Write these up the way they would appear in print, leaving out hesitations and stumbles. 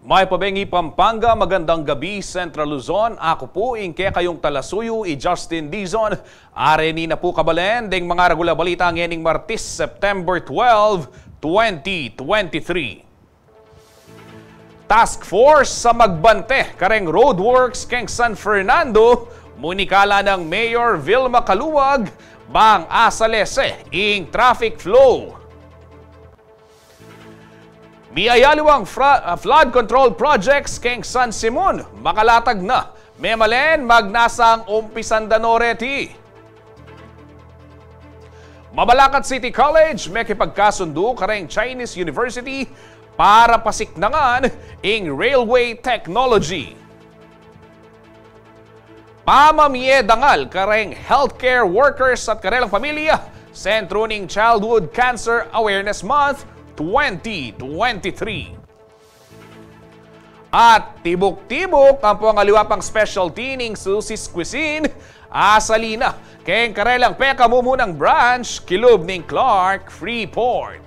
May pabengi Pampanga, magandang gabi Central Luzon. Ako po ingke kayong talasuyo Justin Dizon. Areni na po kabalen ding mga regular balita ngening Martes, September 12, 2023. Task Force sa magbante kareng roadworks keng San Fernando, munikala ng Mayor Vilma Caluag, bang asalese ing traffic flow. Miayaliwang flood control projects keng San Simon, makalatag na. Memalen, magnasang umpisan danoreti. Mabalacat City College, may kipagkasundo kareng Chinese University para pasiknangan ing railway technology. Pamamiedangal kareng healthcare workers at karelang pamilya, sentro ning Childhood Cancer Awareness Month 2023. At tibok-tibok ang pangaliwa pang specialty ning Susie's Cuisine, asalina keng karelang peka mumunang branch kilob ning Clark Freeport.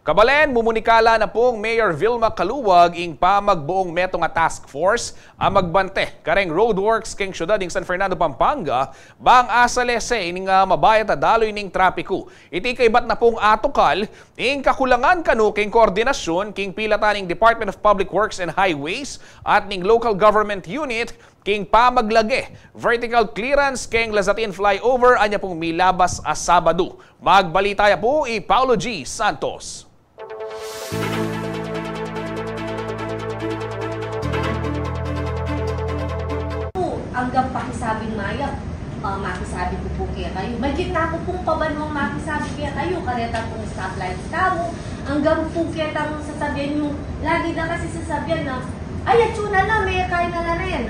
Kabalen, mumunikala na pong Mayor Vilma Caluag ing pamagbuong meto nga task force ang magbante kareng roadworks keng syudad ing San Fernando, Pampanga, bang asalese ining mabayat na daloy ning trapiko. Iti kay bat na pong atokal ing kakulangan kanu king koordinasyon king pilatan ning Department of Public Works and Highways at ning local government unit king pamaglage vertical clearance king Lazatin flyover anya pong milabas a Sabado. Magbalitaya po Paulo G. Santos. Hanggang pakisabing mayak, makisabi ko po kaya kayo. May gitna ko pong pabanwang makisabi kaya kayo. Kareta pong stoplights kamo. Hanggang po kaya tang sasabihin nyo, lagi na kasi sasabihin na, ay, atsuna na, may kain na rin.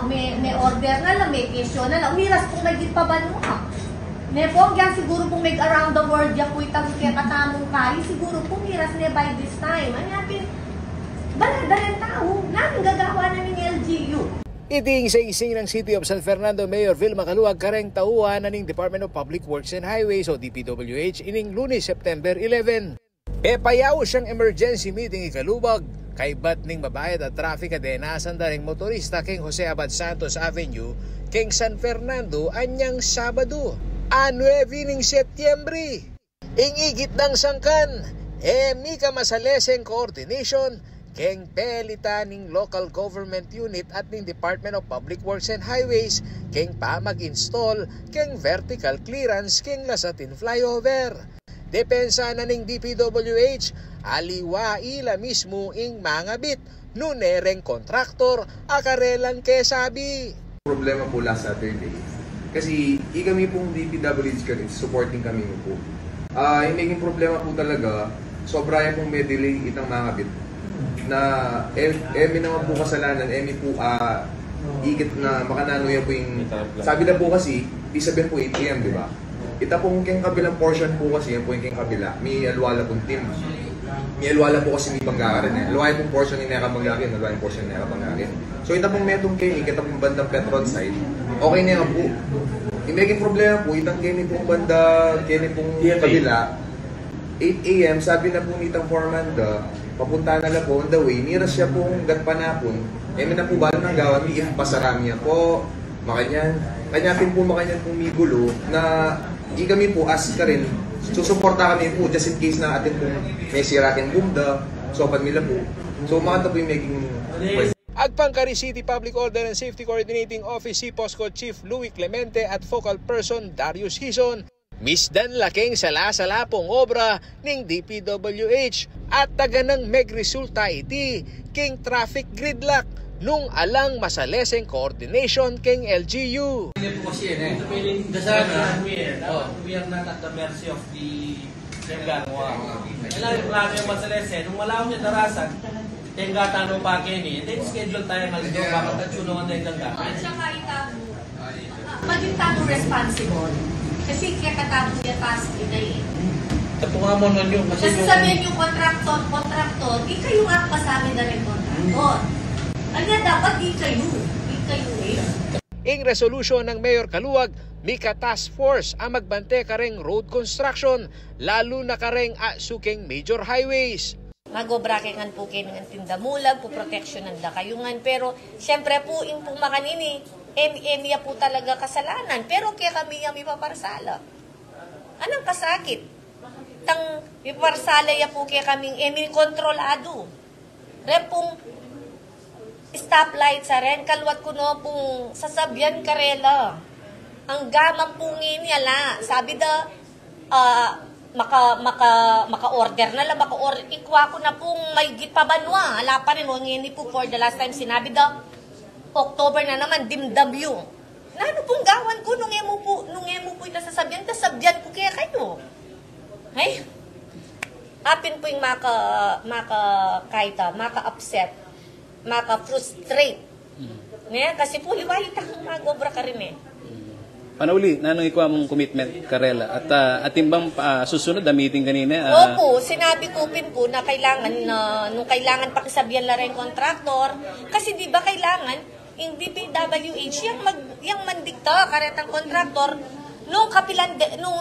May order na lang, may kesyo na lang. Umiras pong may gitpabanwang. May po, yan siguro pong may around the world, ya po itang kaya katamong kayo, siguro pong miras na by this time. Ano natin, baladalan tao, namin gagawa na ng LGU. Iting sa ising ng City of San Fernando Mayor Vilma Caluag kareng tauhan na ning Department of Public Works and Highways o DPWH ining Lunes, September 11. Payaw siyang emergency meeting ikalubag kay bat ning mabayad at traffic adenasan daring motorista keng Jose Abad Santos Avenue keng San Fernando anyang Sabado, 9 ning Setyembre. Ingigit ng sangkan, mika masaleseng coordination keng pelitan ning local government unit at ning Department of Public Works and Highways keng pa mag-install keng vertical clearance keng Lazatin flyover. Depensa na ning DPWH, aliwa ila mismo ing mga bit nunereng kontraktor akarelan ke sabi. Problema po last Saturday kasi kami pong DPWH kami, supporting kami po. Yung naging problema po talaga, sobra yung pong may delay itang mga bit. Na emi naman po kasalanan, emi po ikit na makananoya po yung sabi na po kasi, di sabihin po 8 AM, di ba? Ita pong keng kabilang portion po kasi, yan po yung keng kabila, may alwala pong team. May alwala po kasi may panggakarin eh. Alwala pong portion ni Neka Panggakarin, alwala yung portion ni Neka Panggakarin. So ita pong metong keng, kita pong bandang Petron side, okay na yan po. Yung naging problema po, itang keni pong banda, keni pong kabila, 8 AM, sabi na po nitang foreman papunta na lang po on the way, miras siya pong gatpanapon, na po ba nang gawa, may pasarami po, makanyan, kanyapin po makanyan pong migulo, na di kami po as ka rin, susuporta kami po, just in case na atin pong may sirakin bumda, sopan nila po, so makanta po yung making Agpangkari City Public Order and Safety Coordinating Office si Posco Chief Louie Clemente at Focal Person Darius Hison, misdan laking sala-sala pong obra ning DPWH at taga ng megresulta iti king traffic gridlock nung alang masaleseng coordination king LGU. We are not at the mercy of the Tenggawa. Kailangan yung plano yung masalese. Nung wala akong yung darasan, Tenggata no pa kini, then schedule tayo ng ito, bakit natsunungan tayo Tenggata. At saka itabo, maging tabo responsible. Kasi kaya katapos niya task ina eh. Tapunga mo nun yung kasi sabihin yung kontraktor, di kayo nga pasabi na rin kontraktor. Kanya dapat di kayo eh. Ing resolusyon ng Mayor Caluag, Mika Task Force ang magbante kareng road construction, lalo na kareng suking major highways. Magobrakengan po kayo ng tindamulag, po proteksyonan da kayungan. Pero, syempre po, in po makanini, emiya po talaga kasalanan. Pero kaya kami yung ipaparsala. Anong kasakit? Tang ipaparsala ya po kaya kaming emi kontrolado. Repong stoplight sa ren, kalwat ko no pong sasabyan karela. Ang gamang pungin yala. Sabi da, maka-order na lang, ikwa ko na pong may gipabanwa. Ala pa rin, ngini po for the last time sinabi daw, October na naman, dimdabyo. Ano pong gawan ko, nung emo po ita sasabyan ko kaya kayo. Ay, apin po yung maka-upset, maka-frustrate. Kasi po, liwahit akong magobra ka rin eh. Panauli, nanong ikaw mong commitment, Karela? At atimbang susunod na meeting kanina? Opo, sinabi ko po na kailangan, nung kailangan pakisabihan na rin kontraktor, kasi di ba kailangan, yung DPWH, yung mandikta, karetang kontraktor, nung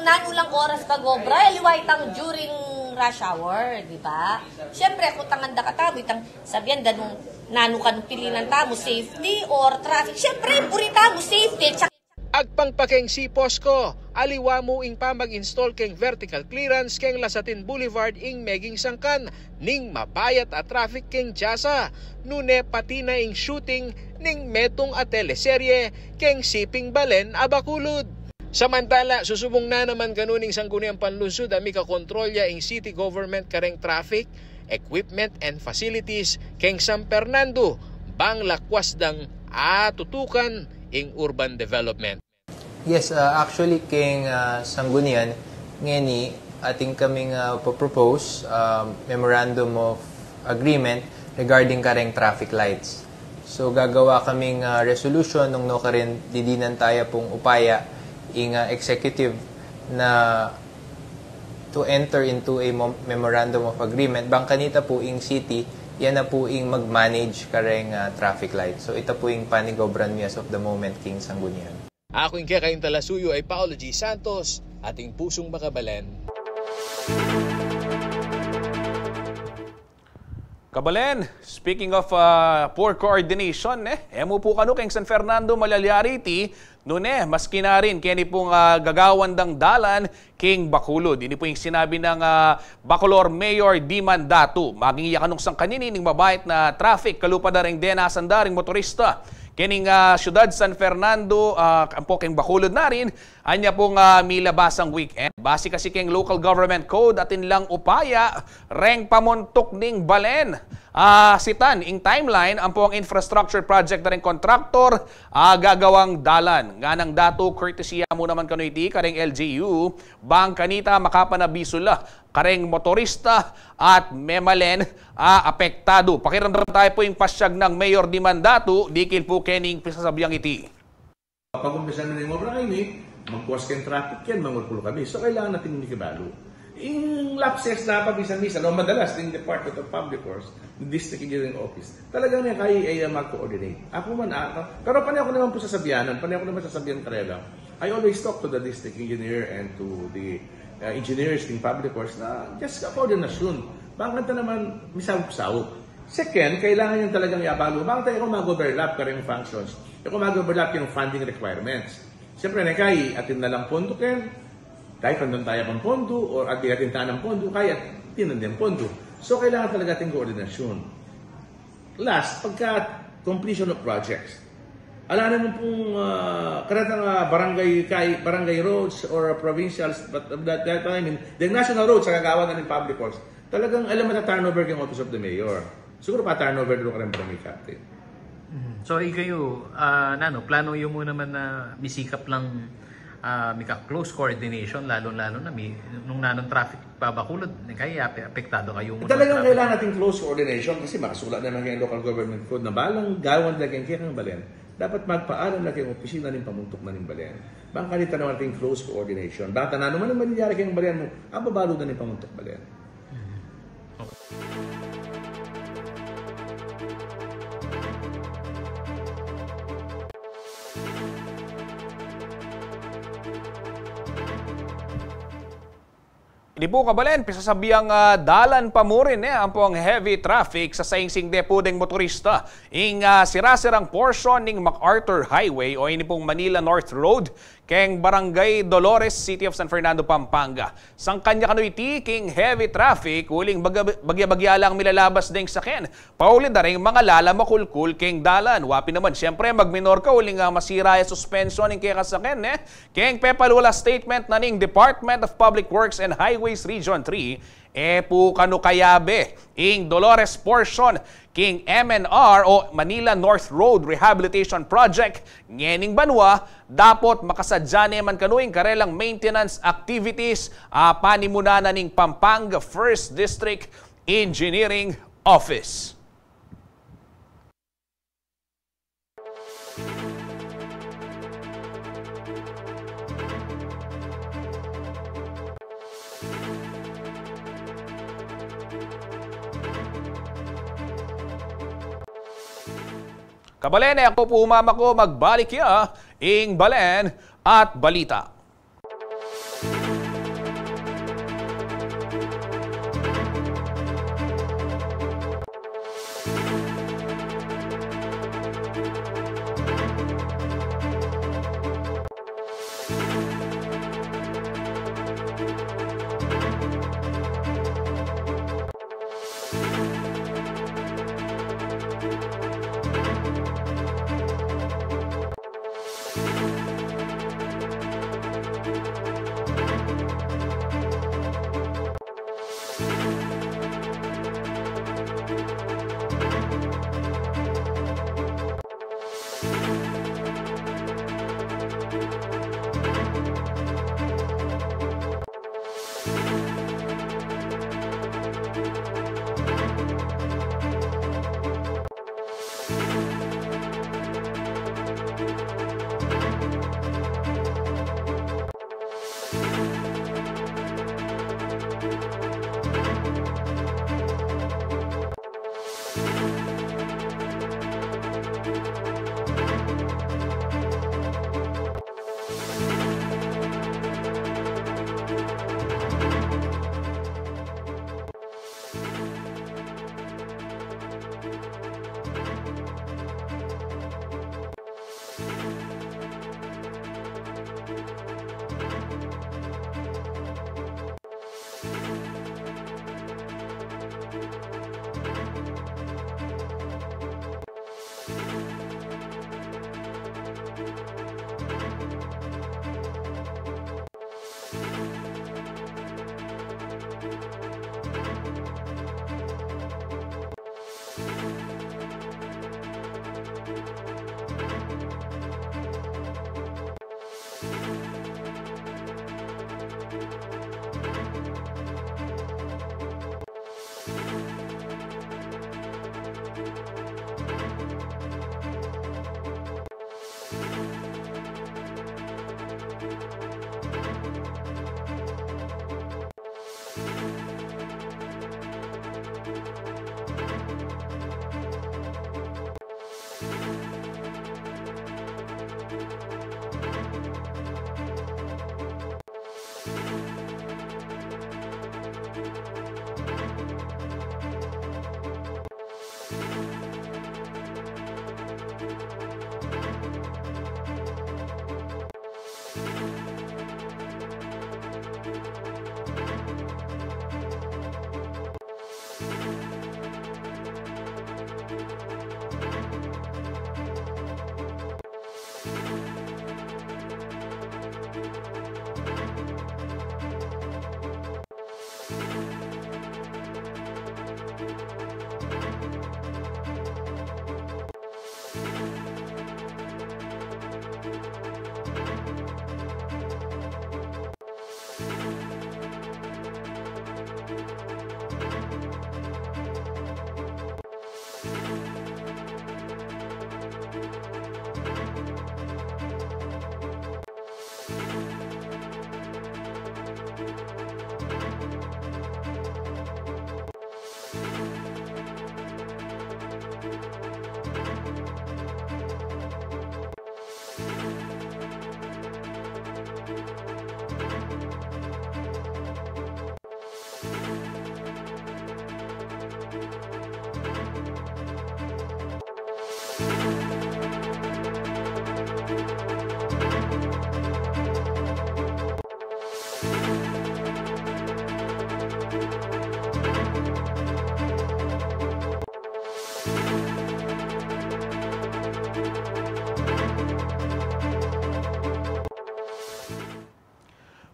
nanulang oras pag-obra, liwahitang during rush hour, di ba? Siyempre, kung tanganda ka tamo, itang sabihan, nung nanu ka nung pilinan tamo, safety or traffic, siyempre, burita mo, safety, Agpangpakeng si Posco, aliwa mo ing pa mag-install keng vertical clearance keng Lasatin Boulevard ing meging sangkan, ning mapayat at traffic keng jasa, nune pati na ing shooting ning metong a teleserye keng Siping Balen a Bacolod. Samantala, susubong na naman kanuning sangguniang panlusod ami kakontrolya ing city government kareng traffic, equipment and facilities keng San Fernando, bang lakwas dang tutukan ing urban development. Yes, actually king Sanggunian ngeni ating kaming propose memorandum of agreement regarding kareng traffic lights. So gagawa kaming resolution nung no karin didinan tayo pong upaya ing executive na to enter into a memorandum of agreement. Bang kanita po ing city yan na po ing mag-manage kareng traffic light. So ito po ing panigobran mi as of the moment, King Sanggunian. Ako yung kakaing talasuyo ay Paolo G. Santos, ating pusong Bakabalan. Kabalen, speaking of poor coordination, emo po kanu keng San Fernando Malalyariti, nune, maski na rin, kaya ni pong gagawandang dalan king Bacolod. Ini po yung sinabi ng Bacolor Mayor Dimandato. Magiiyak anong sang kanini ning mabait na traffic, kalupa na rin denasandaring motorista. Kining siyudad San Fernando, ang po king Bacolod na rin, anya pong milabasang weekend. Base kasi king local government code atin lang upaya, reng pamuntok ning Balen. Sitan, ing timeline, ang po ang infrastructure project na rin kontraktor, gagawang dalan. Nga ng dato, courtesy mo naman kano iti, kareng LGU, bang kanita makapanabisula, kareng motorista at memalen, apektado. Pakiramdam tayo po yung pasyag ng Mayor Dimandato, dikil po kening pisasabyang iti. Pag-umpisan na rin mo, mag-buwas kayong traffic yan, mangulpulo kami. So, kailangan natin nikibalo. Yung lapses na pabisan-bisan, o madalas ng Department of Public Works, the District Engineering Office, talagang niya kaya ay mag-coordinate. Ako man, pero panay ako naman po sasabihanan, panay ako naman sasabihan Karela, I always talk to the District Engineer and to the engineers in Public Works na just coordination. Bangkanta naman, misawop-sawop. Second, kailangan yung talagang iabalo. Bangkanta ako mag-overlap ka rin yung functions. Ako mag-overlap yung funding requirements. Siyempre, kaya atin na lang pondo kayo. Kahit nandun tayo pang pondo o at atin tayo ng pondo, kaya tinandang pondo. So, kailangan talaga ating koordinasyon. Last, pagka completion of projects. Alam naman pong karatang barangay roads or provincials, but that time, the national roads sa kagawa na ng public works, talagang alam mo na turnover yung Office of the Mayor. Siguro pa turnover doon ka rin barangay captain. So, ikayo, plano yung mo naman na misikap lang may close coordination, lalo-lalo na nung nanong traffic Bacolod, kaya apektado kayo mo. Talagang kailangan natin close coordination kasi makasulat naman kayo local government code na balang gawan lagyan kayo ng Balen. Dapat magpaalam na kayo opisina ng pamuntok na ng Balen. Bang kanita naman natin close coordination. Bata na naman ang mangyayari kayong Balen mo, ang babalo na ng pamuntok Balen. Hindi po kabalen, pisasabihang dalan pa mo rin ang pong heavy traffic sa Sainsing Depo ding motorista. Ing sirasirang portion ng MacArthur Highway o ini pong Manila North Road keng Barangay Dolores, City of San Fernando, Pampanga. Sang kanya kanuiti king heavy traffic, uling bagya-bagya lang milalabas ding sakin. Paulid na rin mga lala makulkul keng dalan. Wapi naman, siyempre magminor ka uling masira yung suspension ng kaya kasakin. Keng pepalula statement na ning Department of Public Works and Highways Region 3, po kanu kayabe ing Dolores portion king MNR o Manila North Road Rehabilitation Project ngening banwa dapat makasadya naman kanuing karelang maintenance activities panimuna na ning Pampanga 1st District Engineering Office. Kabalen, ako po umama ko magbalik ya ing balen at balita.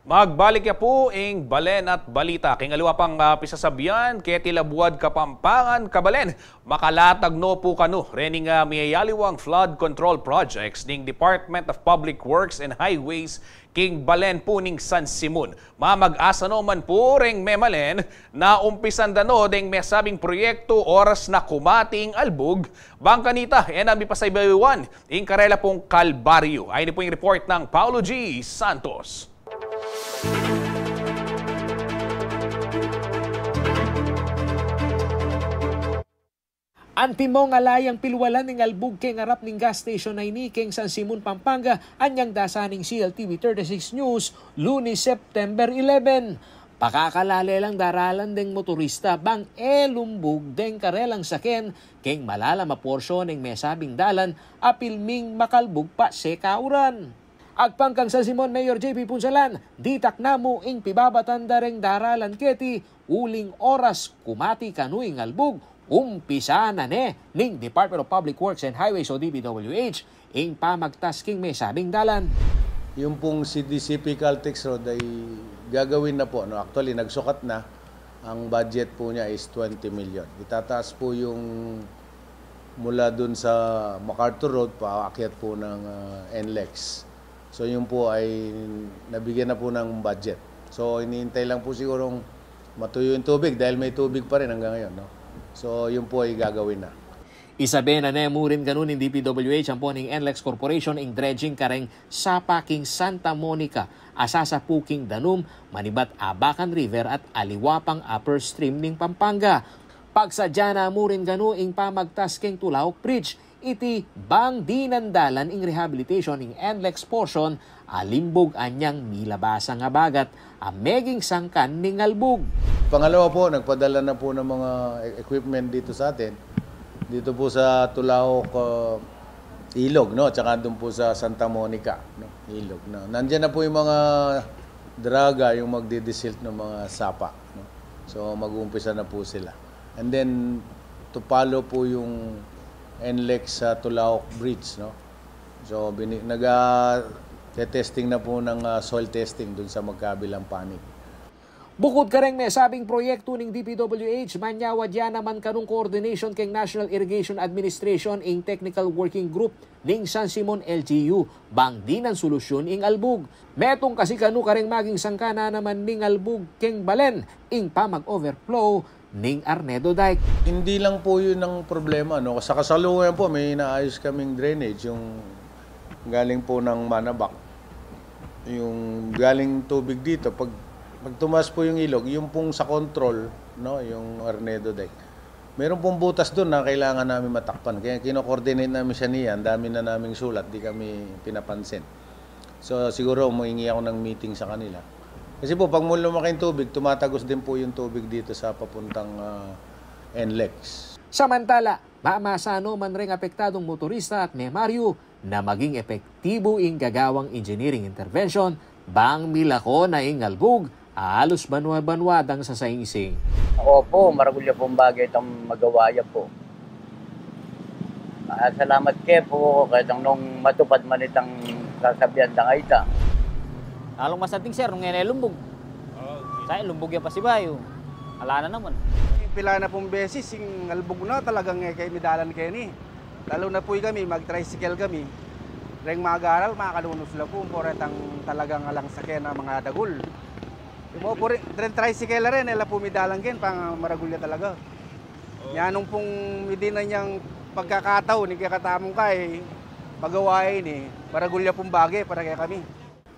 Magbalik ya po ing balen at balita. Kingaliwa pang pisasabihan, keti Labuad Kapampangan, Kabalen. Makalatag no po kanu. Rening miyayaliwang flood control projects ning Department of Public Works and Highways king balen po ning San Simon. Mamag-asa no man po ring memalen na umpisan dano ding mesabing proyekto oras na kumating albog. Bangkanita, enami pasaybaywan ing karela pong Kalbaryo. Ay po yung report ng Paulo G. Santos. Antimo nga layang pilwalan ning albog kay ngarap ning gas station ay ni King San Simon, Pampanga, anyang dasaning CLTV 36 News, Lunes, September 11. Pakakalale lang daralan deng motorista bang lumbog deng karelang saken keng malala maporsyon ning mesabing dalan apilming makalbog pa se kauran. Agpangkang San Simon Mayor JP Punsalan, ditak namo ing pibabatanda reng daralan keti uling oras kumati kanuing albog. Umpisa na ning Department of Public Works and Highways o DPWH ing pamagtasking may sabing dalan. Yung pong CDCP Caltex Road ay gagawin na po. No? Actually, nagsukat na. Ang budget po niya is 20 million. Itataas po yung mula dun sa MacArthur Road, paakyat po ng NLEX. So yun po ay nabigyan na po ng budget. So iniintay lang po sigurong matuyo yung tubig dahil may tubig pa rin hanggang ngayon. No? So, yun po ay gagawin na. Isabi na nemo rin ganun ng DPWH ang po ng NLEX Corporation ing dredging kareng Sapaking Santa Monica, asasa puking Danum, Manibat Abacan River at aliwapang upper stream ning Pampanga. Pagsadya na mo rin ganun ing pamagtasking Tulaok Bridge, iti bang dinandalan ing rehabilitation ing NLEX portion, alimbog anyang milabasa nga bagat, ameging sangkan ning albog. Pangalawa po, nagpadala na po ng mga equipment dito sa atin. Dito po sa Tulaok Ilog, no? Tsaka doon po sa Santa Monica, no? Ilog. No? Nandiyan na po yung mga draga, yung magdidisilt ng mga sapa. No? So mag-uumpisa na po sila. And then, to follow po yung NLEX sa Tulaok Bridge. No? So nag-testing na po ng soil testing doon sa magkabilang panig. Bukod kareng may sabing proyekto ning DPWH, manyawad yan naman kanong coordination keng National Irrigation Administration ing Technical Working Group ning San Simon LGU, bang di ng solusyon ing albog. Metong kasi kanu kareng maging sangkana naman ning albog keng balen ing pamag-overflow ning Arnedo Dike. Hindi lang po yun ang problema. No? Sa kasalukuyan po, may inaayos kaming drainage, yung galing po ng Manabak. Yung galing tubig dito, pag tumas po yung ilog, yung pong sa control, no, yung Arnedo Dike, meron pong butas doon na kailangan namin matakpan. Kaya kino-coordinate namin siya niyan, dami na naming sulat, di kami pinapansin. So siguro umingi ako ng meeting sa kanila. Kasi po, pag mula lumaki yung tubig, tumatagos din po yung tubig dito sa papuntang NLEX. Samantala, maamasano man ring apektadong motorista at memaryo na maging epektibo ing gagawang engineering intervention, bang milako na ing albog, alos banwa-banwadang sa saing-sing. Opo, maragulya pong bagay itong magawaya po. Salamat kayo po kahit nung matupad man itang sasabihan ng aita. Along masanting sir, nung lumbog. Kaya lumbog yan pa si Bayo. Ala na naman. Pila na pong beses, yung albog na talagang kay midalan kayo ni. Lalo na po kami, mag-tricycle kami. Reng mga garal, makakalunos lang po. Poretang talagang alang sakyan na mga dagul. Yung po rin, tricycle na rin, nila po midalang kin, pang maragulya talaga. Yan nung pong hindi na niyang pagkakataw, ni kakatamong kay pagawain maragulya pong bagay para kaya kami.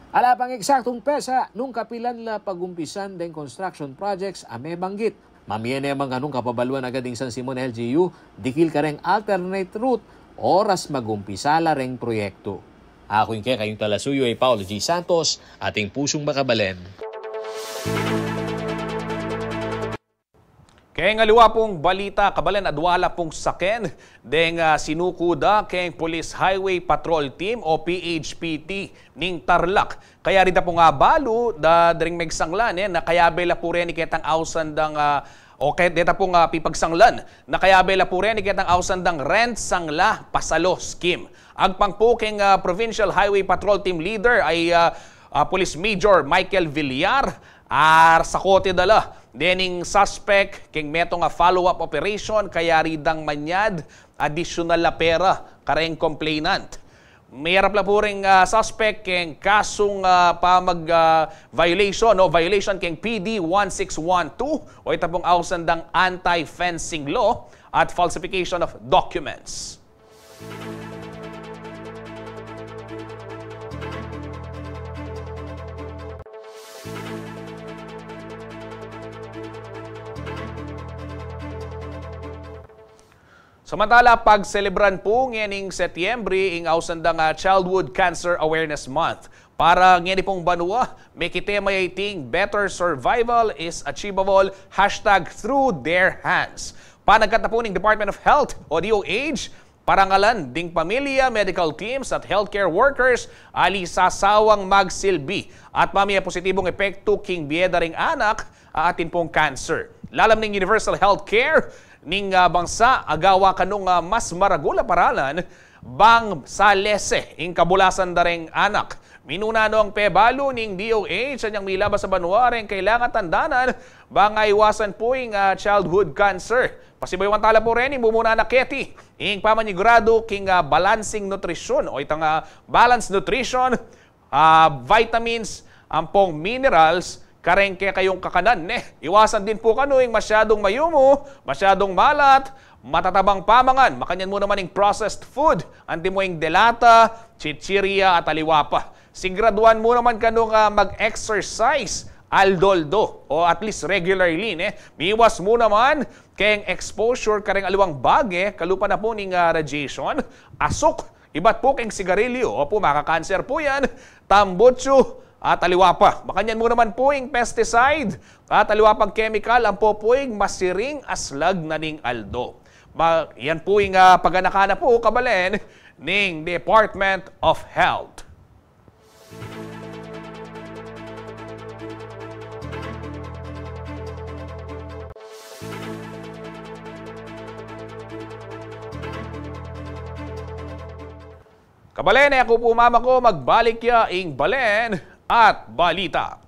Ala pang eksaktong pesa, nung kapilan la pagumpisan den construction projects ame banggit. Mamiyan naman ganong kapabaluan agad ng San Simon LGU, dikil ka ring alternate route, oras magumpisa la ring proyekto. Ako yung kayong talasuyo ay Paulo G. Santos, ating pusong makabalen. Kaya ngaliwa pong balita, kabalen adwala pong saken, deng sinukuda keng Police Highway Patrol Team o PHPT ning Tarlac. Kaya rita po nga balo, daring megsanglan, na kaya bela po rin iketang ausandang o kaya dito pong pipagsanglan na kaya bela po rin iketang ausandang rent sangla pasalo scheme. Agpang po keng Provincial Highway Patrol Team Leader ay Police Major Michael Villar sa kote dala dening suspect king meto nga follow-up operation kaya ridang manyad additional na pera kareng complainant. Mayroon la po ring suspect king kasong violation king PD 1612 o itapong ausandang anti-fencing law at falsification of documents. Samantala, pag-celebran po ngayon Setyembre ang ausandang Childhood Cancer Awareness Month. Para ngayon pong banwa, may kitemayating better survival is achievable #through their hands. Panagkata po ng Department of Health o DOH, parangalan ding pamilya, medical teams at healthcare workers ali sasawang magsilbi at mamaya positibong epekto king biyeda ring anak atin pong cancer. Lalam ng Universal Healthcare ning bangsa agawa kanong mas maragula paralan bang sa lese ing kabulasan dareng anak. Minuna no ang pebalo ning DOH anyang milabas sa banwa ring kailangan tandanan bang iwasan po ing childhood cancer. Pasibaywan tala po rin bumuna na keti ing pamanigurado king balancing nutrition o itang balanced nutrition, vitamins, ampong minerals, karengke kayong kakanan. Iwasan din po kanuing masyadong mayumo, masyadong malat, matatabang pamangan. Makanyan mo naman yung processed food. Anti mo yung delata, chichirya at aliwapa. Siguraduhan mo naman kanung mag-exercise, aldoldo, o at least regularly. Miwas mo naman kayong exposure kareng aliwang bage, kalupa na po ning radiation, asok, iba't po kayong sigarilyo, o po makakanser po yan, tambutso, at aliwapa. Makanyan mo naman po yung pesticide at aliwapang chemical ang po yung masiring aslag na ning aldo. Yan po yung paganakana po kabalen ning Department of Health. Kabalen, ako po mama ko magbalik ya ing balen at balita.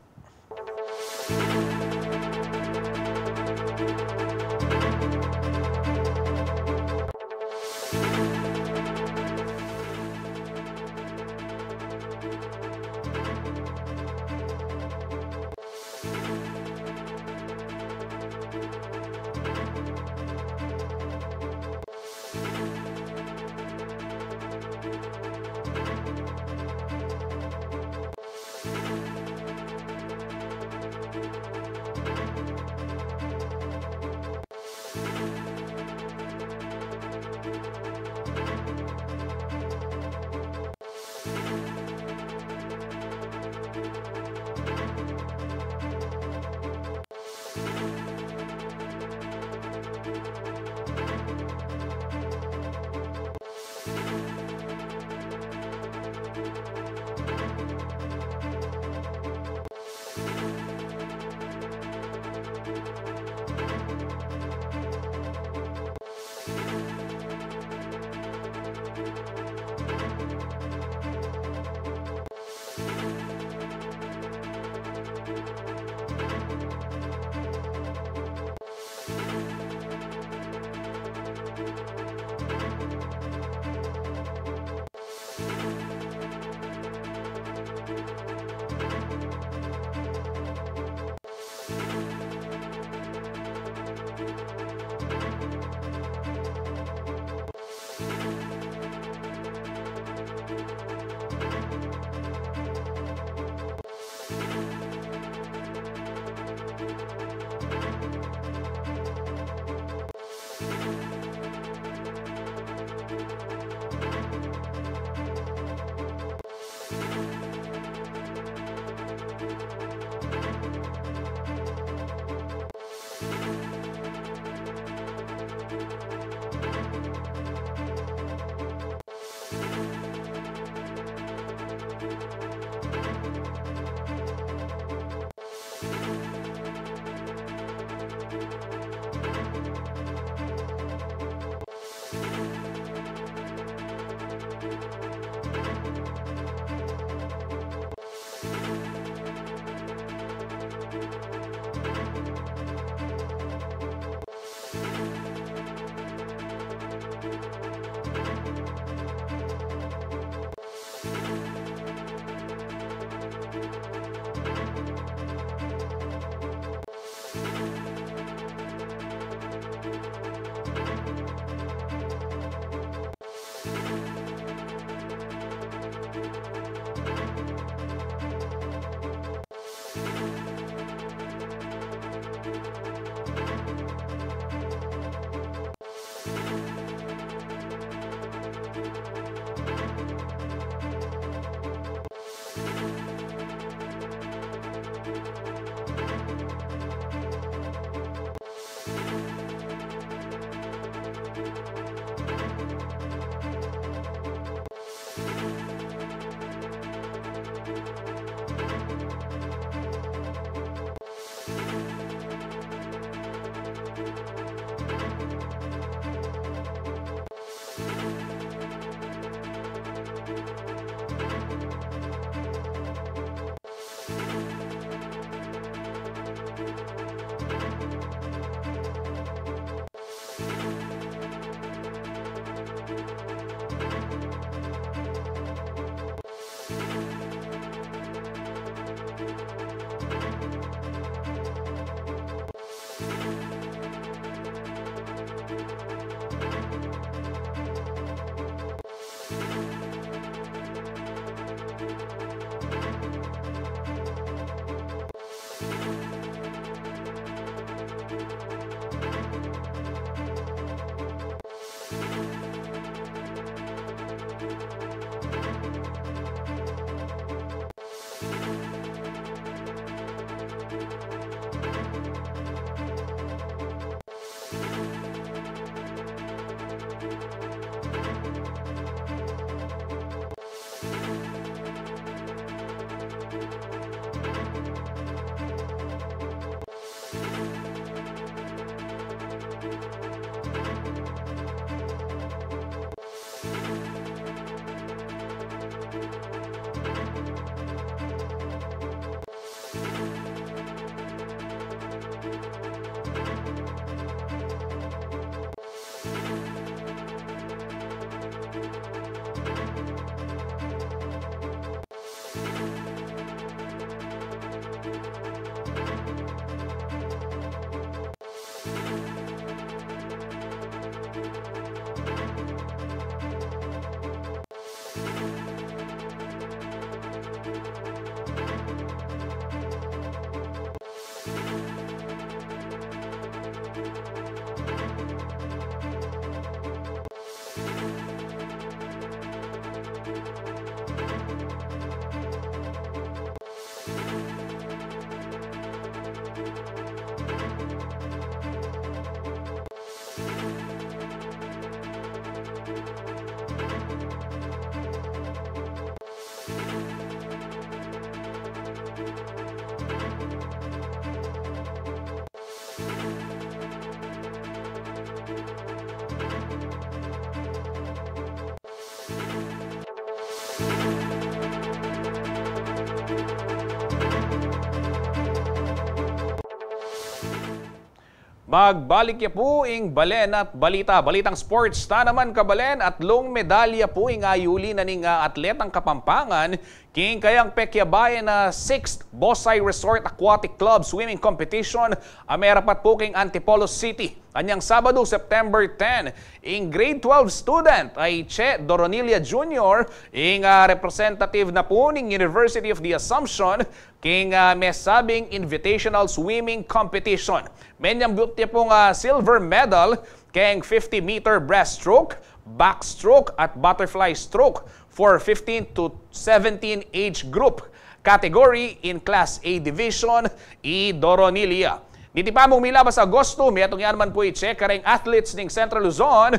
Magbalik ya po ing balen at balitang sports ta naman kabalen at long medalya po ing ayuli na ning atletang Kapampangan king kayang pekyabayan na 6th Bosay Resort Aquatic Club Swimming Competition amerapat po king Antipolo City. Anyang Sabado, September 10, ing grade 12 student ay Che Doronilia Jr. ing representative na po ning University of the Assumption king mesabing invitational swimming competition. Menyang beauty pong silver medal king 50-meter breaststroke, backstroke at butterfly stroke for 15 to 17 age group category in Class A Division i Doronilia. Diti pa mong milabas sa Agosto, may atong yan man po i-check kareng athletes ng Central Luzon,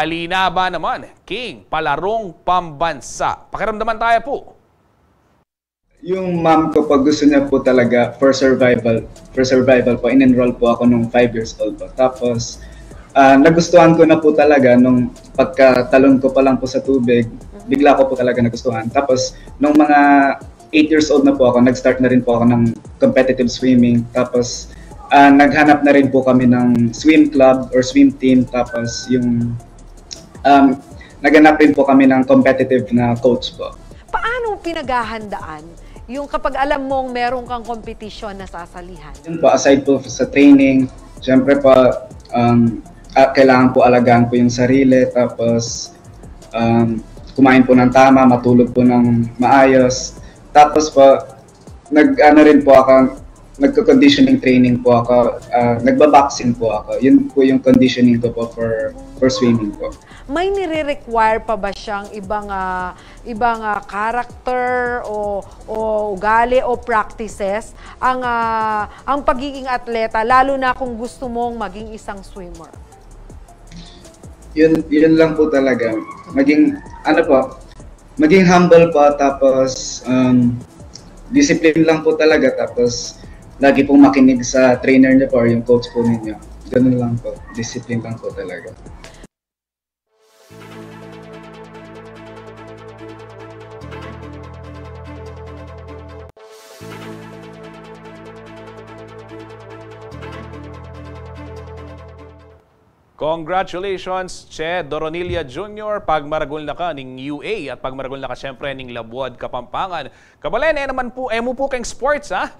linaba naman, king palarong pambansa. Pakiramdaman tayo po. Yung mom ko pag gusto niya po talaga for survival po, in-enroll po ako nung 5 years old po. Tapos, nagustuhan ko na po talaga nung pagkatalon ko pa lang po sa tubig, bigla ko po talaga nagustuhan. Tapos, nung mga 8 years old na po ako, nag-start na rin po ako ng competitive swimming. Tapos, naghanap na rin po kami ng swim club or swim team. Tapos, yung naghanap rin po kami ng competitive na coach po. Paano pinaghahandaan yung kapag alam mong meron kang competition na sasalihan? Yun po, aside po sa training, syempre po, kailangan po alagaan po yung sarili. Tapos, kumain po ng tama, matulog po ng maayos. Tapos po, nagko-conditioning training po ako, nagbaboxing po ako. Yun po yung conditioning ko po for swimming po. May nire-require pa ba siyang ibang character o ugali o practices ang pagiging atleta, lalo na kung gusto mong maging isang swimmer? Yun lang po talaga. Maging humble po, tapos discipline lang po talaga, tapos lagi pong makinig sa trainer niyo po or yung coach po ninyo. Ganun lang po. Discipline lang po talaga. Congratulations, Che Doronilia Jr. Pagmaragol na ka ning UA at pagmaragol na ka syempre ning Labuad, Kapampangan. Kabalen, naman po, mo po kayong sports, ha?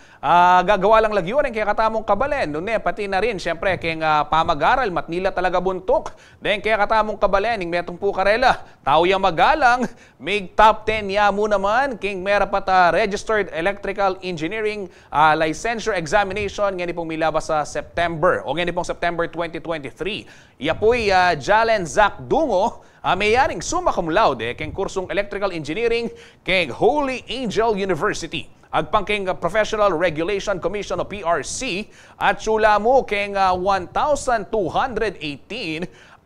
Gagawa lang lagyo rin kaya katamong kabalen. Noon pati na rin, syempre, kayong pamag-aral, matnila talaga buntok. Then kaya katamong kabalen, ning metong po karela. Tao yung magalang, may top 10 ya mo naman, king mera pata Registered Electrical Engineering Licensure Examination, ngayon pong milabas sa September, o ngayon pong September 2023. Iya po'y Jalen Zach Dungo, mayaring summa cum laude keng kursong Electrical Engineering keng Holy Angel University. Agpang keng Professional Regulation Commission o PRC at sula mo keng 1,218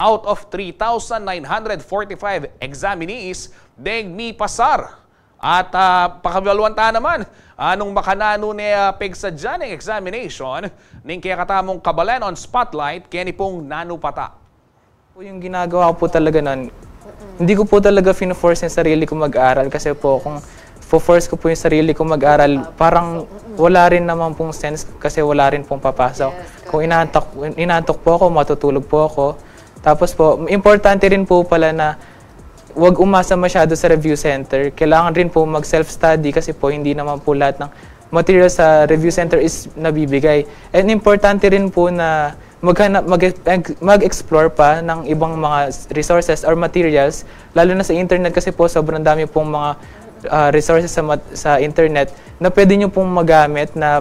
out of 3,945 examinees deng mi pasar. At pakabaluanta naman, anong makanano ni pegsadya ng examination ning kaya katamong kabalen on spotlight kaya ni pong nanupata. Yung ginagawa ko po talaga nun, hindi ko po talaga fino-force yung sarili ko mag-aral kasi po kung fo-force ko po yung sarili ko mag-aral, parang wala rin naman pong sense kasi wala rin pong papasok. Kung inaantok po ako, matutulog po ako. Tapos po, importante rin po pala na huwag umasa masyado sa review center. Kailangan rin po mag-self-study kasi po hindi naman po lahat ng material sa review center is nabibigay. And importante rin po na mag-explore pa ng ibang mga resources or materials, lalo na sa internet kasi po sobrang dami pong mga resources sa internet na pwede nyo pong magamit na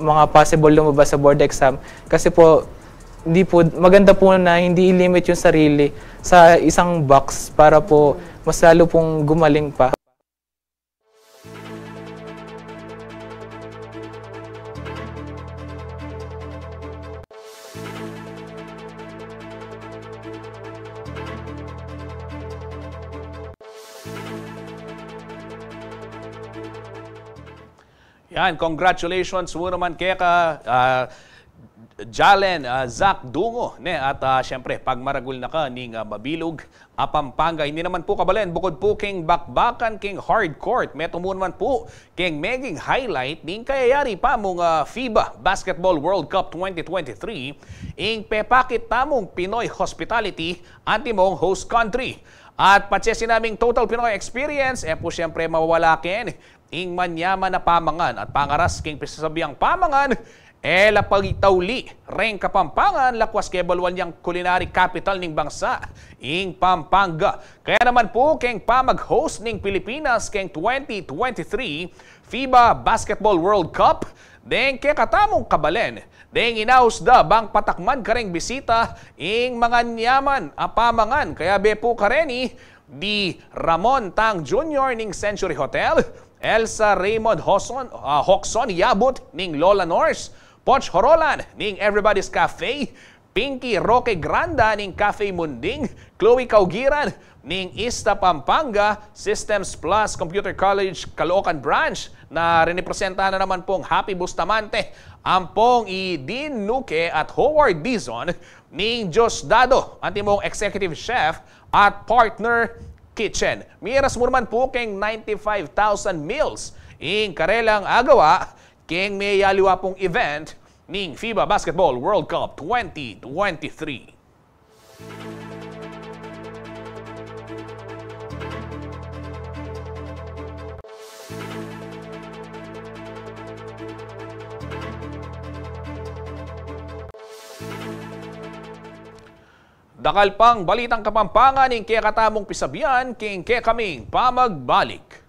mga possible lumabas sa board exam. Kasi po, maganda po na hindi i-limit yung sarili sa isang box para po mas lalo pong gumaling pa. Yan, congratulations mo naman kaya ka Jalen Zach Dungo ne at syempre pag maragul na ka ning Mabilog Pampanga hindi naman po kabalen bukod po king bakbakan king hardcourt meto mo naman po king meging highlight ning kayayari pa mong FIBA Basketball World Cup 2023 ing pepakit tamong Pinoy hospitality anti mong host country at patsesin naming total Pinoy experience po syempre mawawala ken ing manyaman na pamangan at pangaras king pisasabiyang pamangan lapagitawli reng Kapampangan lakwas kebalwan yang culinary capital ning bangsa ing Pampanga. Kaya naman po keng pamag-host ning Pilipinas keng 2023 FIBA Basketball World Cup deng ke katamong kabalen deng inausda bang patakman kareng bisita ing mga nyaman pamangan kaya be po kareni di Ramon Tang Jr. ning Century Hotel, Elsa Raymond Hoxon Yabut ning Lola Norse, Poch Horolan ning Everybody's Cafe, Pinky Roque Granda ning Cafe Munding, Chloe Kaugiran ning Ista Pampanga, Systems Plus Computer College Caloocan Branch na rinipresenta na naman pong Happy Bustamante, Ampong Dean Nuque at Howard Dizon ning Diosdado, antimong Executive Chef at Partner Kitchen. Miras mo naman po keng 95,000 meals ing karelang agawa king may yaliwa pong event ning FIBA Basketball World Cup 2023. Dakal pang balitang Kapampangan ning kaya katamong pisabihan king kaya kaming pamagbalik.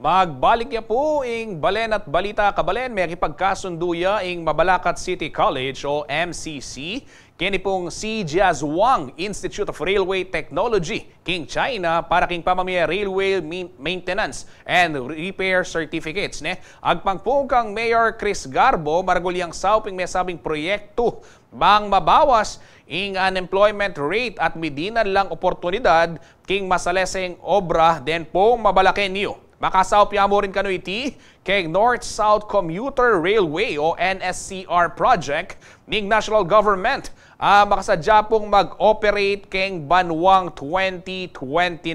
Magbalik ya po ing balen at balita kabalen, may kipagkasunduya ing Mabalacat City College o MCC. Kini pong si Jiazhuang Institute of Railway Technology, king China, para king pamamaya railway maintenance and repair certificates. Agpangpong kang Mayor Chris Garbo, maragulyang sauping may sabing proyekto bang mabawas ing unemployment rate at medinan lang oportunidad king masaleseng obra den pong mabalakenyo. Makasawpya mo rin kano iti kay North-South Commuter Railway o NSCR project ning national government. Makasadya pong mag-operate keng banwang 2029.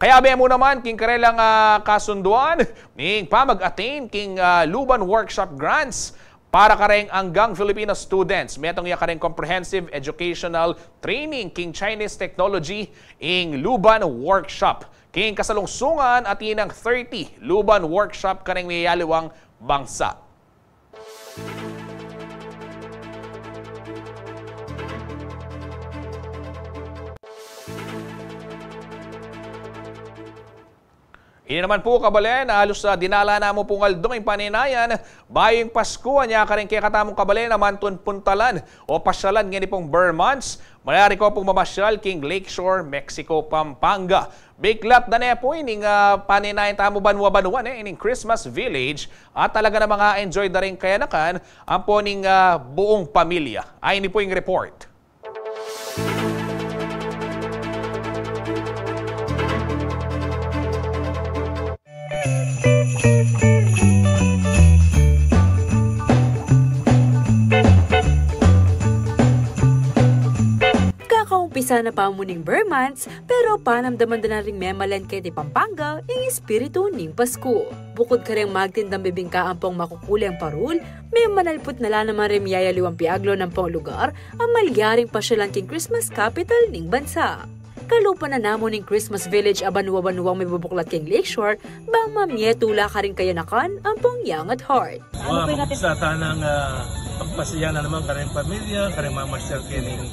Kaya mo naman king karelang kasunduan ning pamag-attain king Luban Workshop Grants para kareng anggang Filipino students. Metong kareng comprehensive educational training king Chinese technology ing Luban Workshop. King kasalungsungan at inang 30 Luban Workshop kaneng mayaliwang bangsa. Ini naman po kabalen, halos dinala na mo pong aldong yung paninayan, bayong Pasko, niya ka rin kaya katamong kabalen naman puntalan o pasyalan ngayon pong Vermonts. Mayari ko pong mamasyal king Lakeshore, Mexico, Pampanga. Biglat na na po ining paninayan tamo banwa-banwa ining Christmas Village at talaga na mga enjoy na rin kayanakan ang po ning buong pamilya. Ay ini po yung report. Umpisa na pa muning Vermonts, pero panamdaman na rin memalan kay di Pampanga yung espiritu ning Pasko. Bukod ka rin magtindang bibingka ang pong makukulang parul, may manalpot na lang naman rin miyayaliwang piaglo ng pong lugar ang malyaring pasyalan king Christmas capital ning bansa. Kalupa na namo ning Christmas Village abanwa-banwang may bubuklat king Lakeshore, bang mamietula ka rin kayanakan ang pong young at heart. Sa tanang pagpasaya na naman ka rin pamilya, ka rin mamasyal kining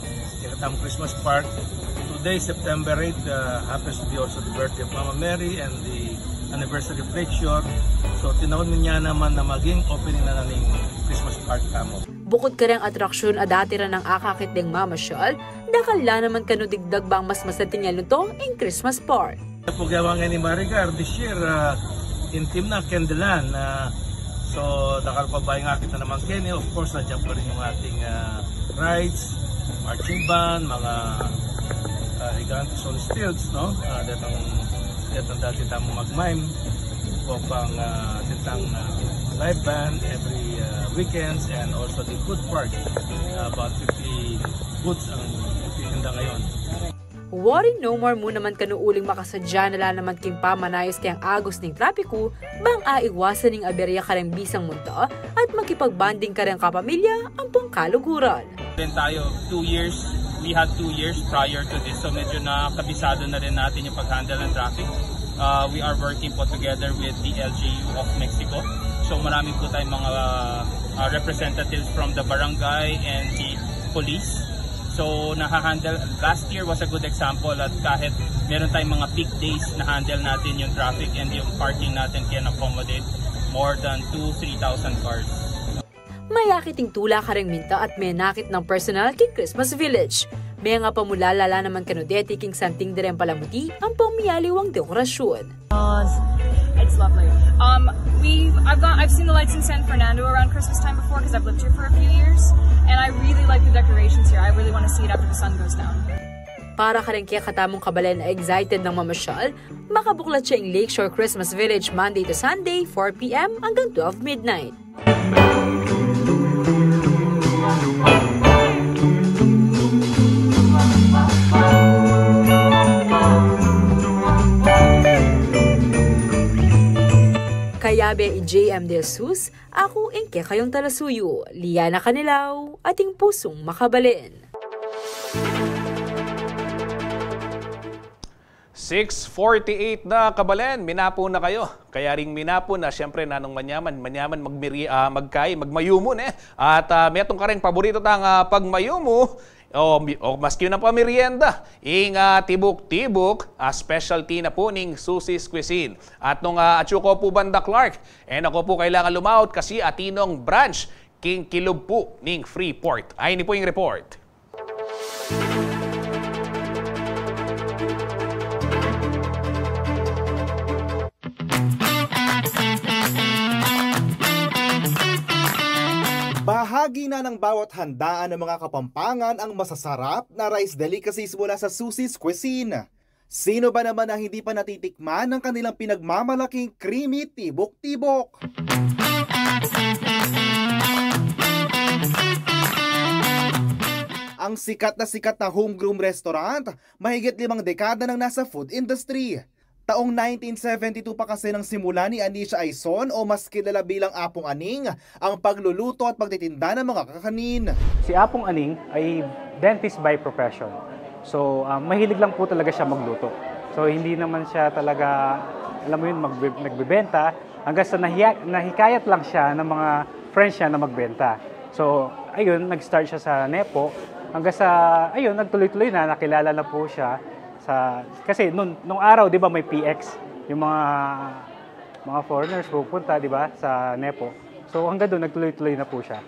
Katang Christmas Park. Today, September 8, happens to be also the birthday of Mama Mary and the anniversary of Lakeshore. So, tinawag niya naman na maging opening na ng Christmas Park kamo. Bukod ka rin atraksyon at dati rin ng akakit ng Mama Shal, dakala naman kanudigdag bang mas masatingyan nito ang Christmas Park. Pagyawangan ni Maricar, this year, intim na Candelan. So, dakal pa ba yung akit na naman Kenny? Of course, nandiyan pa rin yung ating rides, marching band, mga higantes on stilts, no? Datang dati tamo mag-mime o pang tintang live band every weekends, and also the food park. About 50 foods ang itinda ngayon. Worry no more mo naman kanuuling makasadya nala naman king pamanayos kayang agos ning trapiko, bang aiwasan ning aberya kareng bisang munta at makipagbanding kareng kapamilya ang pong kaluguran. Then tayo, 2 years, we had 2 years prior to this, so medyo nakabisado na rin natin yung pag-handle ng traffic. We are working po together with the LGU of Mexico. So marami po tayong mga representatives from the barangay and the police. So nahahandle, last year was a good example at kahit meron tayong mga peak days na handle natin yung traffic and yung parking natin can accommodate more than 2,000-3,000 cars. Mayakiting tula ka ring minta at may nakit ng personal king Christmas Village. May nga pamulalala naman kanudeti king santing direm palamuti ang pumiyaliwang dekorasyon. It's lovely. I've seen the lights in San Fernando around Christmas time before because I've lived here for a few years, and I really like the decorations here. I really want to see it after the sun goes down. Para ka rin kaya katamong kabalen na excited ng mamasyal, makabuklat siya ang Lakeshore Christmas Village Monday to Sunday, 4 p.m. hanggang 12 midnight. Kayabe JM De Jesus, ako ingke kayong talasuyo, Liana Canilaw, ating pusong makabalin. 6:48 na kabalen, minapo na kayo. Kaya ring minapo na, siyempre nanong manyaman magmayumon At metong ka rin paborito tang pagmayumo, o maski na pa merienda, tibok-tibok, specialty na po ning Susie's Cuisine. At nung atsuko po banda Clark, ako po kailangan lumaut kasi atinong branch, king kilob po ning Freeport. Ay, ni po yung report. Bahagi na ng bawat handaan ng mga Kapampangan ang masasarap na rice delicacies mula sa Susie's Cuisine. Sino ba naman ang hindi pa natitikman ng kanilang pinagmamalaking creamy tibok-tibok? Ang sikat na homegrown restaurant, mahigit 5 dekada nang nasa food industry. Taong 1972 pa kasi nang simula ni Anisha Aison o mas kilala bilang Apong Aning ang pagluluto at pagtitinda ng mga kakanin. Si Apong Aning ay dentist by profession. So mahilig lang po talaga siya magluto. So hindi naman siya talaga, alam mo yun, nagbebenta hanggang sa nahikayat lang siya ng mga friends niya na magbenta. So ayun, nag-start siya sa Nepo hanggang sa, ayun, nagtuloy-tuloy na, nakilala na po siya. Kasi nung araw, di ba, may PX, yung mga foreigners pupunta, di ba, sa Nepo. So hanggang doon, nagtuloy-tuloy na po siya.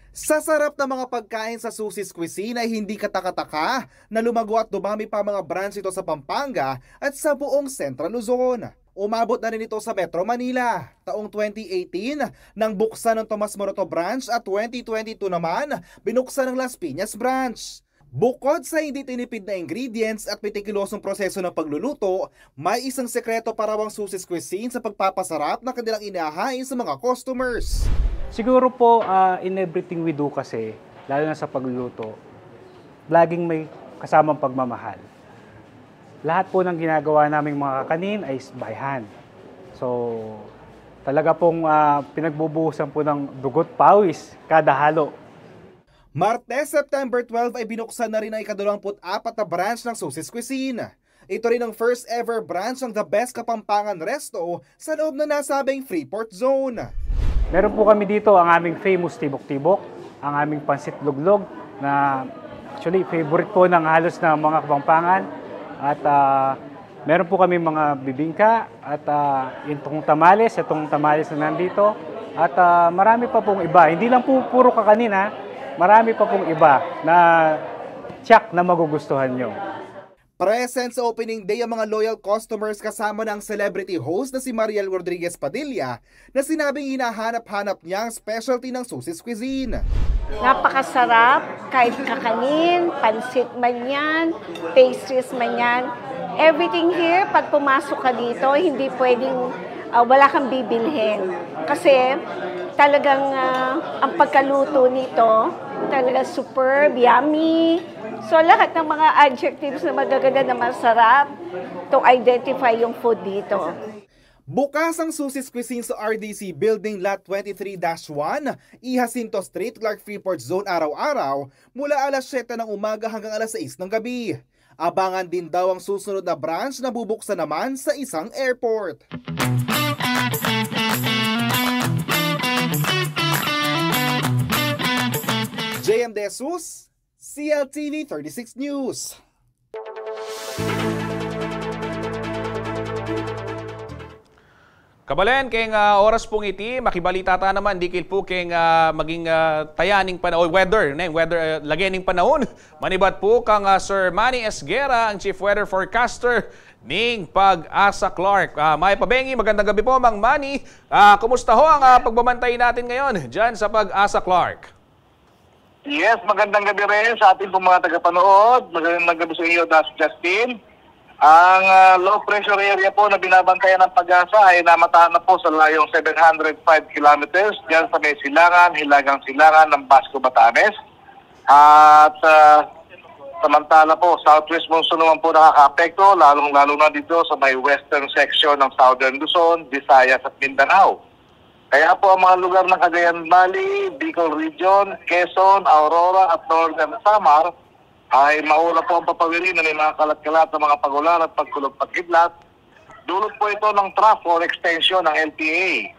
Sa sarap ng mga pagkain sa Susie's Cuisine ay hindi katakataka na lumago at dumami pa mga branch ito sa Pampanga at sa buong Central Luzon. Umabot na rin ito sa Metro Manila. Taong 2018, nang buksan ng Tomas Morato branch at 2022 naman, binuksan ng Las Piñas branch. Bukod sa hindi tinipid na ingredients at metikulosong proseso ng pagluluto, may isang sekreto para ang Susie's Cuisine sa pagpapasarap na kanilang inahain sa mga customers. Siguro po, in everything we do kasi, lalo na sa pagluluto, laging may kasamang pagmamahal. Lahat po ng ginagawa naming mga kakanin ay by hand. So, talaga pong pinagbubuhusan po ng dugot pawis kada halo. Martes, September 12 ay binuksan na rin ang ika-24 na branch ng Susie's Cuisine. Ito rin ang first ever branch ng The Best Kapampangan Resto sa loob na nasabing Freeport Zone. Meron po kami dito ang aming famous tibok-tibok, ang aming pansit luglog na actually favorite po ng halos na mga Kapampangan. At meron po kami mga bibingka at itong tamales na nandito. At marami pa pong iba, hindi lang po puro kakanin ha. Marami pa pong iba na tsak na magugustuhan nyo. Present sa opening day ang mga loyal customers kasama ng celebrity host na si Mariel Rodriguez Padilla na sinabing hinahanap-hanap niya ang specialty ng Susie's Cuisine. Napakasarap, kahit kakanin, pansit man yan, pastries man yan. Everything here, pag pumasok ka dito, hindi pwedeng wala kang bibilhin. Kasi talagang ang pagkaluto nito, talaga superb, yummy. So lahat ng mga adjectives na magaganda na masarap to identify yung food dito. Bukas ang Susie's Cuisine sa RDC Building Lot 23-1, Jacinto Street, Clark Freeport Zone araw-araw mula alas 7 ng umaga hanggang alas 6 ng gabi. Abangan din daw ang susunod na branch na bubuksan naman sa isang airport. JM De Jesus, CLTV 36 News. Kabalen, keng oras pong iti, makibalita ta naman, dikil po keng maging tayaning panahon, weather, lagyaning panahon. Manibat po kang Sir Manny Esguera, ang Chief Weather Forecaster ning Pag-asa Clark. May pabengi, magandang gabi po, Mang Manny. Kumusta ho ang pagbabantay natin ngayon dyan sa Pag-asa Clark? Yes, magandang gabi rin sa ating mga tagapanood. Magandang gabi sa iyo, Das Justin. Ang low pressure area po na binabantayan ng Pag-asa ay namataan na po sa layong 705 kilometers dyan sa may silangan, hilagang silangan ng Basco, Batanes. At samantala po, southwest monsoon naman po nakaka-apekto, lalong-lalo na dito sa may western section ng Southern Luzon, Visayas at Mindanao. Kaya po ang mga lugar ng Cagayan Valley, Bicol Region, Quezon, Aurora at Northern Samar ay mauna po ang papawirin na may mga kalat-kalat na mga pagulan at pagkulog-pagkidlat. Dulot po ito ng trough or extension ng LPA.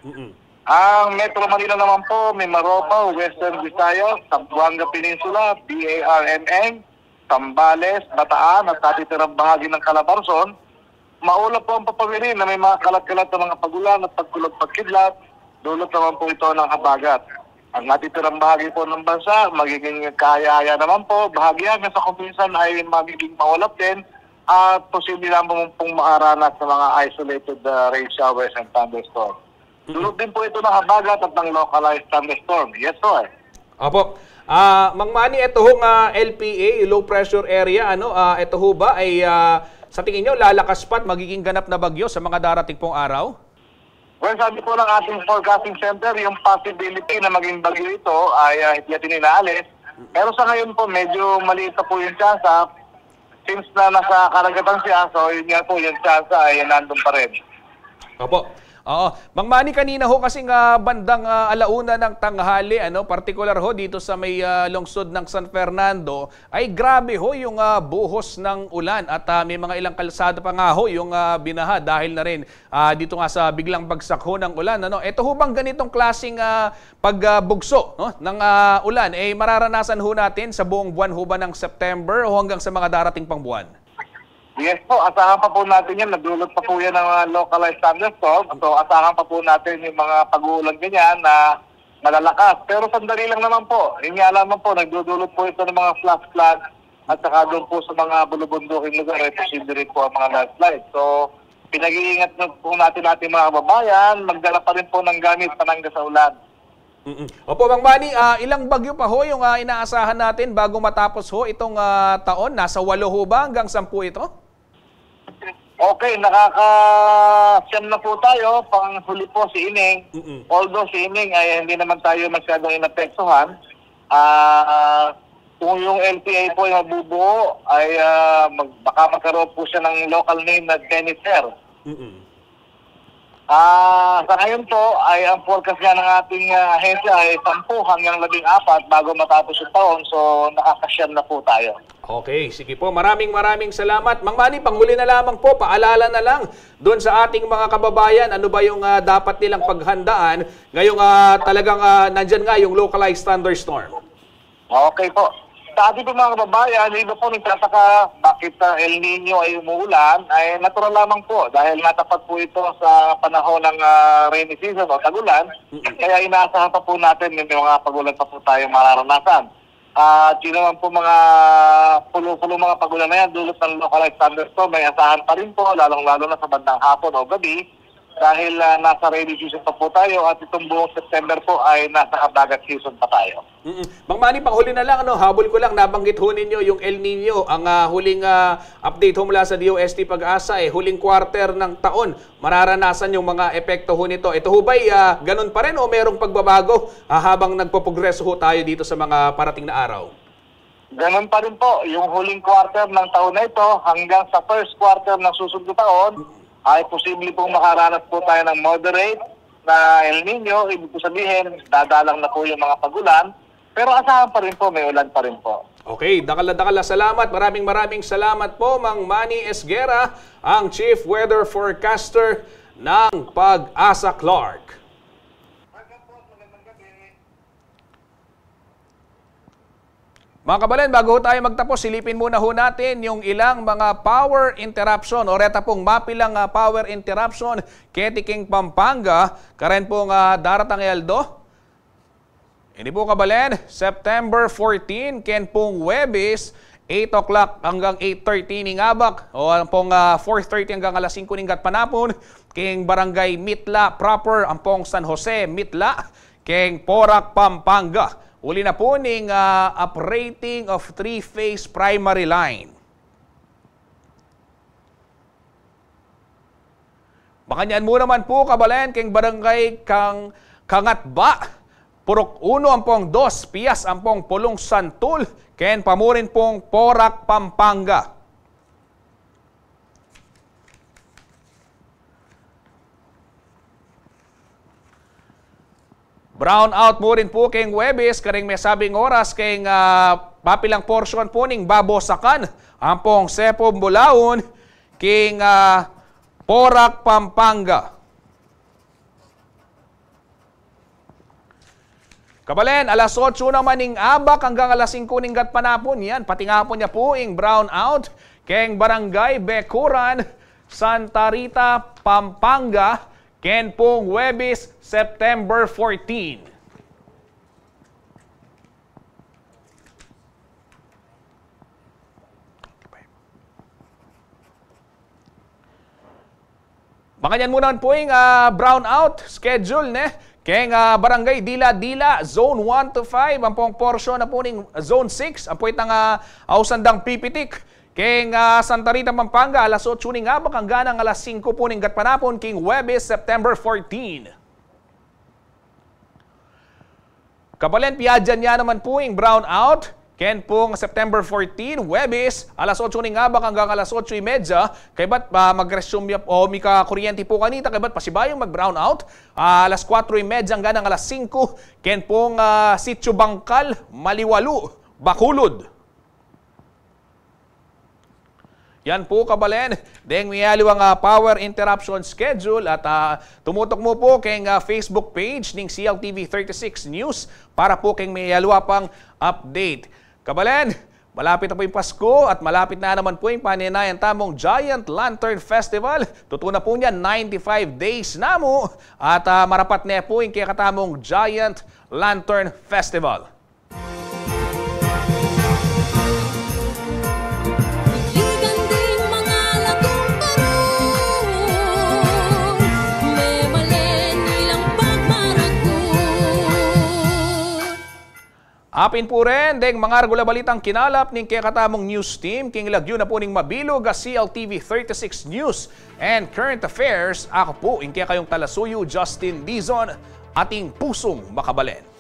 Ang Metro Manila naman po, may Maropa, Western Visayas, Zamboanga Peninsula, BARMN, Zambales, Bataan at natitirang bahagi ng Calabarzon. Maulap po ang papawiri na may mga kalat-kalat na mga pagulan at pagkulog-pagkidlat. Dulot naman po ito ng habagat. Ang natitirang bahagi po ng bansa, magiging kaya-aya naman po. Bahagyan sa kuminsan ay magiging maulap din at posible naman pong maaranas ng mga isolated rain showers and thunderstorms. Dulot din po ito ng habagat at ng localized thunderstorm. Yes, sir. Opo. Mang Manny, ito hong LPA, low pressure area, ito ho ba ay sa tingin nyo lalakas pa at magiging ganap na bagyo sa mga darating pong araw? Well, sabi po ng ating forecasting center, yung possibility na maging bagyo ito ay hindi natin inaalis. Pero sa ngayon po, medyo maliit na po yung tsansa. Since na nasa karagatan siya, so yun nga po, yung tsansa ay nandun pa rin. Opo. Oo. Mang Manny, kanina ho kasing bandang alauna ng tanghali, partikular ho dito sa may lungsod ng San Fernando, ay grabe ho yung buhos ng ulan at may mga ilang kalsada pa nga ho yung binaha dahil na rin dito nga sa biglang bagsak ho ng ulan. Ito ho bang ganitong klaseng pagbugso ng ulan, mararanasan ho natin sa buong buwan ho ba ng September o hanggang sa mga darating pang buwan? Yes po, asahan pa po natin yan. Nagdulot pa po yan ng mga localized thunderstorms. So asahan pa po natin yung mga pag-uulan ganyan na malalakas. Pero sandali lang naman po. Yung nga naman po, nagdudulot po ito ng mga flash flood at saka doon po sa mga bulubunduking lugar ay posible rin po ang mga landslide. So pinag-iingat na po natin mga kababayan, magdala pa rin po ng gamit panangga sa ulan. Opo, Mang Manny, ilang bagyo pa ho yung inaasahan natin bago matapos ho itong taon? Nasa 8 ho ba hanggang 10 ito? Okay, nakaka-siyam na po tayo. Panghuli po si Ining. Although si Ining ay hindi naman tayo masyadong inapektuhan. Kung yung LPA po ay mabubuo, ay baka magkaroon po siya ng local name na Jennifer. Sa ngayon po, ay ang forecast nga ng ating ahensya ay 10 hanggang 14 bago matapos yung taon. So, nakakasyam na po tayo. Okay, sige po. Maraming salamat. Mang Manny, panghuli na lamang po, paalala na lang doon sa ating mga kababayan, ano ba yung dapat nilang paghandaan ngayong talagang nandyan nga yung localized thunderstorm. Okay po. Sa ating mga kababayan, iba po nagtataka bakit El Nino ay umuulan, ay natural lamang po dahil natapat po ito sa panahon ng rainy season o tagulan. Kaya inaasahan pa po natin yung mga pagulan pa po tayong mararanasan. At yun naman po mga pulo-pulo mga pagulan na yan, dulot ng localized thunderstorm, may asahan pa rin po, lalong-lalo na sa bandang hapon o gabi, dahil nasa rainy season pa po tayo at itong buong September po ay nasa habagat season pa tayo. Mang Manny, panghuli na lang, habol ko lang, nabanggit ho ninyo yung El Nino, ang huling update ho mula sa DOST Pag-asa, huling quarter ng taon, mararanasan yung mga epekto ho nito. Ito ho ba'y ganun pa rin o merong pagbabago habang nagpo-progreso ho tayo dito sa mga parating na araw? Ganun pa rin po, yung huling quarter ng taon na ito hanggang sa first quarter ng susunod na taon, ay posible pong makaranas po tayo ng moderate na El Nino. Ibig po sabihin, dadalang na po yung mga pagulan. Pero asahan pa rin po, may ulan pa rin po. Okay, dakala salamat. Maraming salamat po, Mang Manny Esguera, ang Chief Weather Forecaster ng Pag-asa Clark. Mga kabalan, bago tayo magtapos, silipin muna ho natin yung ilang mga power interruption o reta pong mapilang power interruption Ketiking Pampanga, karen pong daratang Eldo. Ini po kabalan, September 14, ken pong Webis, 8 o'clock hanggang 8:30 ning abak o pong 4:30 hanggang alas 5 ning gatpanapon, king Barangay Mitla proper, ang pong San Jose Mitla, king Porac, Pampanga. Uli na po ning uprating of 3-phase primary line. Makanyan mo naman po kabalan king Barangay Kangatba, Purok 1 ang pong 2, Pias ang pong Pulong Santul, ken pamurin pong Porac, Pampanga. Brown out mo rin po kayong Webis, karing may sabing oras kayong papilang portion po ning Babosakan, ang pong Sepo Bulaon, king Porac, Pampanga. Kabalen, alas 8 naman ning abak hanggang alas 5 ning gatpanapon. Yan, pati nga po niya po ing brown out. Keng Barangay Bekuran, Santa Rita, Pampanga. Ken pong Huwebes, September 14. Makanyan muna po yung brown out schedule, ne? Keng Barangay Dila-Dila, Zone 1 to 5, ang pong portion na po ng Zone 6, ang po itang ausandang pipitik. Keng Santa Rita, Pampanga, alas 8 ning abak hanggang alas 5 po ning gatpanapon, King Huwebes, September 14. Kabalen, Piadyan niya naman po yung brown out. Ken pong September 14, Huwebes, alas 8 ning abak hanggang alas 8:30. Kay ba't mag-resume o mika kuryente po kanita, kay ba't pasibayong mag-brown out? Alas 4:30 hanggang alas 5. Ken pong Sitio Bangkal, Maliwalu, Bacolod. Yan po, Kabalen. Deng miyaliw ang power interruption schedule at tumutok mo po keng Facebook page ng CLTV 36 News para po keng miyaliw pang update. Kabalen, malapit na po yung Pasko at malapit na naman po yung paninayang tamong Giant Lantern Festival. Tutuna po niya 95 days na mo at marapat na po yung kakatamong Giant Lantern Festival. Apin po rin, deng mga regular balitang kinalap ning kakatamong news team, king lagyo na po ning mabilog CLTV 36 News and Current Affairs. Ako po, kayong talasuyo, Justin Dizon, ating pusong makabalen.